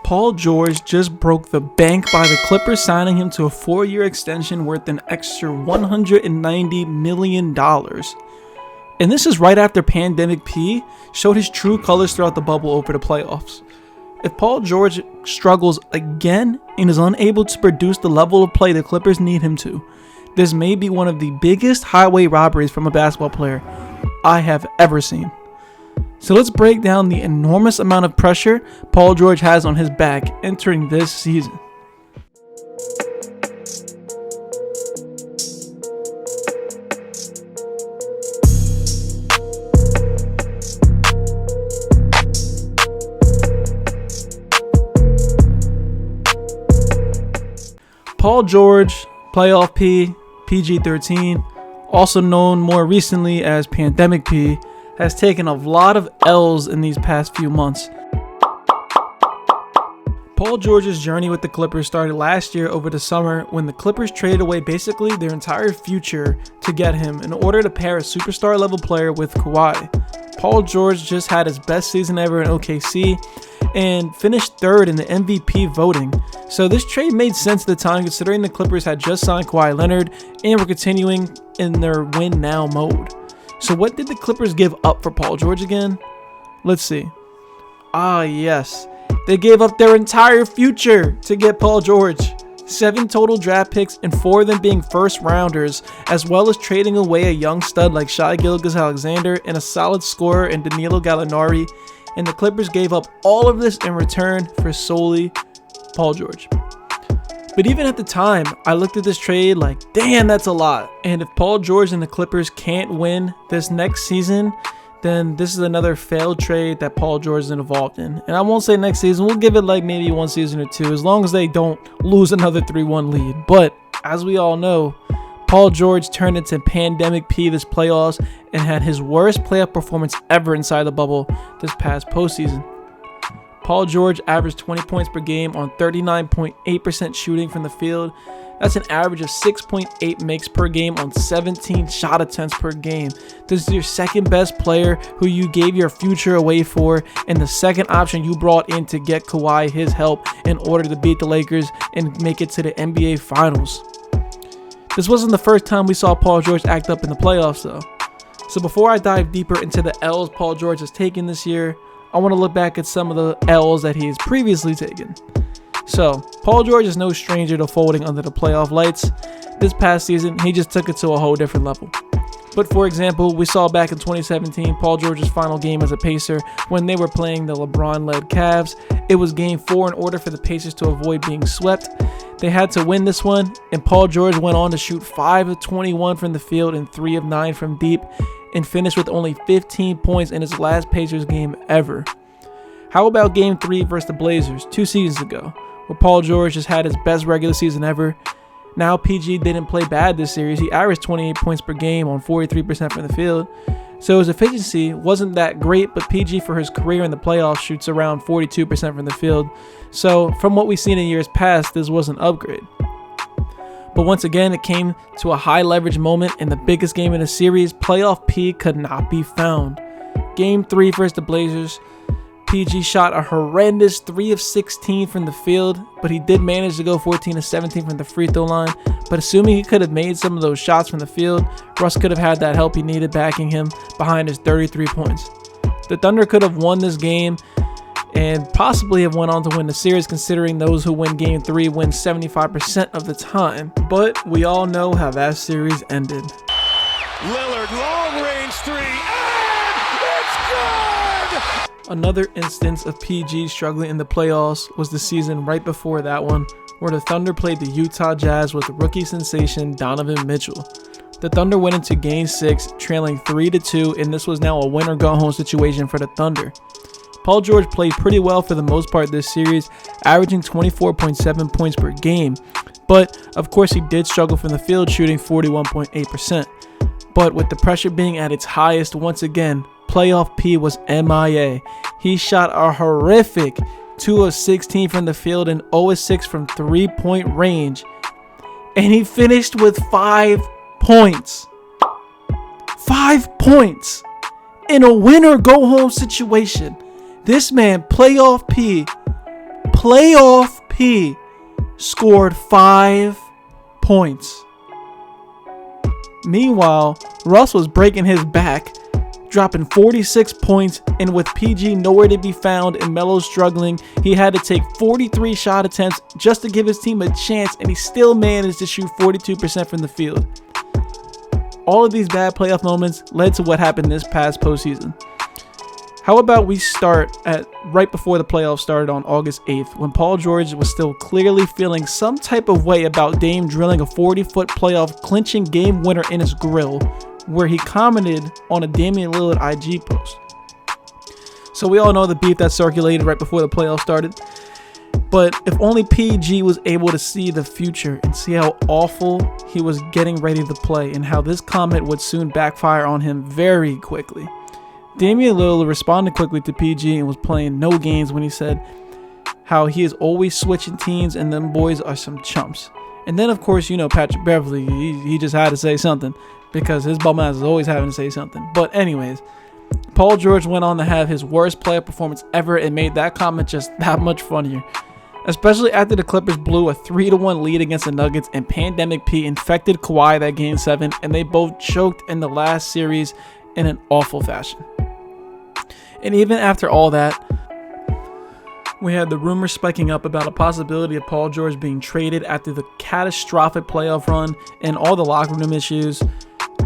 Paul George just broke the bank by the Clippers signing him to a 4-year extension worth an extra $190 million. And this is right after Pandemic P showed his true colors throughout the bubble over the playoffs. If Paul George struggles again and is unable to produce the level of play the Clippers need him to, this may be one of the biggest highway robberies from a basketball player I have ever seen. So let's break down the enormous amount of pressure Paul George has on his back entering this season. Paul George, Playoff P, PG-13, also known more recently as Pandemic P, has taken a lot of L's in these past few months. Paul George's journey with the Clippers started last year over the summer when the Clippers traded away basically their entire future to get him in order to pair a superstar level player with Kawhi. Paul George just had his best season ever in OKC and finished third in the MVP voting. So this trade made sense at the time considering the Clippers had just signed Kawhi Leonard and were continuing in their win now mode. So what did the Clippers give up for Paul George again? Let's see. Yes. They gave up their entire future to get Paul George. 7 total draft picks and 4 of them being first rounders, as well as trading away a young stud like Shai Gilgeous-Alexander and a solid scorer in Danilo Gallinari. And the Clippers gave up all of this in return for solely Paul George. But even at the time, I looked at this trade like, damn, that's a lot. And if Paul George and the Clippers can't win this next season, then this is another failed trade that Paul George is involved in. And I won't say next season, we'll give it like maybe 1 season or 2, as long as they don't lose another 3-1 lead. But as we all know, Paul George turned into Pandemic P this playoffs and had his worst playoff performance ever inside the bubble this past postseason. Paul George averaged 20 points per game on 39.8% shooting from the field. That's an average of 6.8 makes per game on 17 shot attempts per game. This is your second best player who you gave your future away for, and the second option you brought in to get Kawhi his help in order to beat the Lakers and make it to the NBA Finals. This wasn't the first time we saw Paul George act up in the playoffs though. So before I dive deeper into the L's Paul George has taken this year, I want to look back at some of the L's that he has previously taken. So, Paul George is no stranger to folding under the playoff lights. This past season, he just took it to a whole different level. But for example, we saw back in 2017, Paul George's final game as a Pacer when they were playing the LeBron-led Cavs. It was game 4 in order for the Pacers to avoid being swept. They had to win this one, and Paul George went on to shoot 5 of 21 from the field and 3 of 9 from deep, and finished with only 15 points in his last Pacers game ever. How about game 3 versus the Blazers 2 seasons ago, where Paul George just had his best regular season ever? Now PG didn't play bad this series. He averaged 28 points per game on 43% from the field. So his efficiency wasn't that great, but PG for his career in the playoffs shoots around 42% from the field. So from what we've seen in years past, this was an upgrade. But once again, it came to a high leverage moment in the biggest game in the series. Playoff P could not be found. Game 3 versus the Blazers, PG shot a horrendous 3 of 16 from the field, but he did manage to go 14 of 17 from the free throw line. But assuming he could have made some of those shots from the field, Russ could have had that help he needed backing him behind his 33 points. The Thunder could have won this game and possibly have went on to win the series, considering those who win game 3 win 75% of the time. But we all know how that series ended. Lillard, long range 3, and it's good! Another instance of PG struggling in the playoffs was the season right before that one, where the Thunder played the Utah Jazz with rookie sensation Donovan Mitchell. The Thunder went into game 6 trailing 3-2, and this was now a win or go home situation for the Thunder. Paul George played pretty well for the most part this series, averaging 24.7 points per game, but of course he did struggle from the field, shooting 41.8%. But with the pressure being at its highest once again, Playoff P was MIA. He shot a horrific 2 of 16 from the field and 0 of 6 from 3-point range, and he finished with 5 points. 5 points in a win or go home situation. This man, Playoff P, Playoff P scored 5 points. Meanwhile, Russ was breaking his back, dropping 46 points, and with PG nowhere to be found and Melo struggling, he had to take 43 shot attempts just to give his team a chance, and he still managed to shoot 42% from the field. All of these bad playoff moments led to what happened this past postseason. How about we start at right before the playoffs started on August 8th, when Paul George was still clearly feeling some type of way about Dame drilling a 40-foot playoff clinching game winner in his grill, where he commented on a Damian Lillard IG post. So we all know the beef that circulated right before the playoffs started. But if only PG was able to see the future and see how awful he was getting ready to play and how this comment would soon backfire on him very quickly. Damian Lillard responded quickly to PG and was playing no games when he said how he is always switching teams and them boys are some chumps. And then, of course, you know, Patrick Beverley, he just had to say something because his bum ass is always having to say something. But anyways, Paul George went on to have his worst playoff performance ever and made that comment just that much funnier. Especially after the Clippers blew a 3-1 lead against the Nuggets and Pandemic P infected Kawhi that Game 7, and they both choked in the last series in an awful fashion. And even after all that, we had the rumors spiking up about a possibility of Paul George being traded after the catastrophic playoff run and all the locker room issues.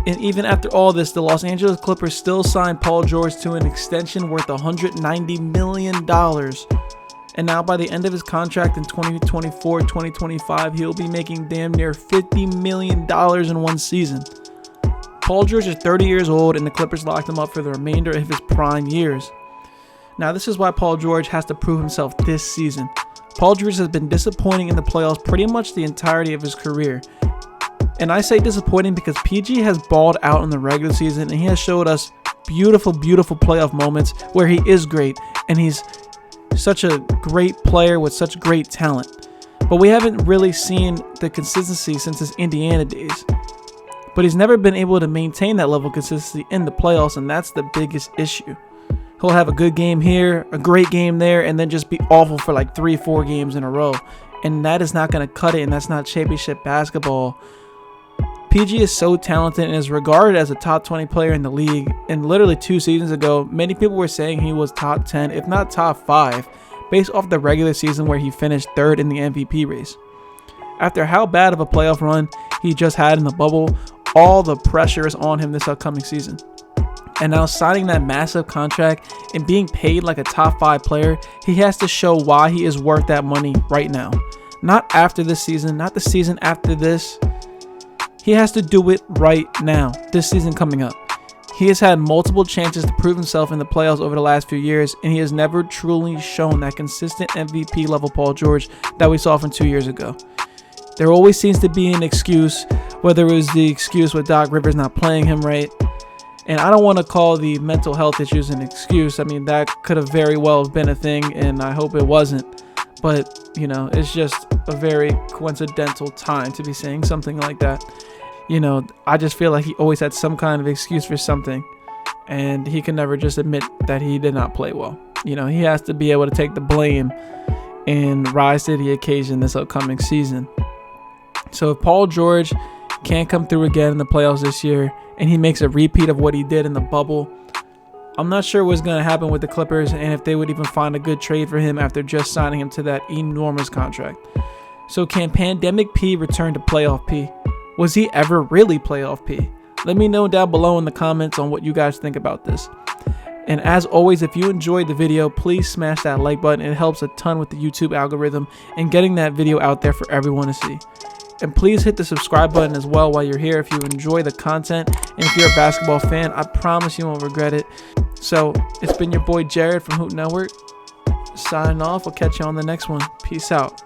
And even after all this, the Los Angeles Clippers still signed Paul George to an extension worth $190 million. And now by the end of his contract in 2024-2025, he'll be making damn near $50 million in one season. Paul George is 30 years old, and the Clippers locked him up for the remainder of his prime years. Now, this is why Paul George has to prove himself this season. Paul George has been disappointing in the playoffs pretty much the entirety of his career. And I say disappointing because PG has balled out in the regular season, and he has showed us beautiful, beautiful playoff moments where he is great, and he's such a great player with such great talent. But we haven't really seen the consistency since his Indiana days. But he's never been able to maintain that level of consistency in the playoffs, and that's the biggest issue. He'll have a good game here, a great game there, and then just be awful for like 3-4 games in a row. And that is not going to cut it, and that's not championship basketball. PG is so talented and is regarded as a top 20 player in the league. And literally 2 seasons ago, many people were saying he was top 10, if not top 5, based off the regular season where he finished 3rd in the MVP race. After how bad of a playoff run he just had in the bubble, all the pressure is on him this upcoming season. And now signing that massive contract and being paid like a top 5 player, he has to show why he is worth that money right now. Not after this season, not the season after this. He has to do it right now, this season coming up. He has had multiple chances to prove himself in the playoffs over the last few years, and he has never truly shown that consistent MVP level Paul George that we saw from 2 years ago. There always seems to be an excuse, whether it was the excuse with Doc Rivers not playing him right. And I don't want to call the mental health issues an excuse. I mean, that could have very well been a thing, and I hope it wasn't. But, you know, it's just a very coincidental time to be saying something like that. You know, I just feel like he always had some kind of excuse for something, and he can never just admit that he did not play well. You know, he has to be able to take the blame and rise to the occasion this upcoming season. So if Paul George can't come through again in the playoffs this year and he makes a repeat of what he did in the bubble, I'm not sure what's going to happen with the Clippers and if they would even find a good trade for him after just signing him to that enormous contract. So can Pandemic P return to playoff P? Was he ever really playoff P? Let me know down below in the comments on what you guys think about this. And as always, if you enjoyed the video, please smash that like button. It helps a ton with the YouTube algorithm and getting that video out there for everyone to see. And please hit the subscribe button as well while you're here if you enjoy the content. And if you're a basketball fan, I promise you won't regret it. So it's been your boy Jared from Hoop Network. Signing off. I'll catch you on the next one. Peace out.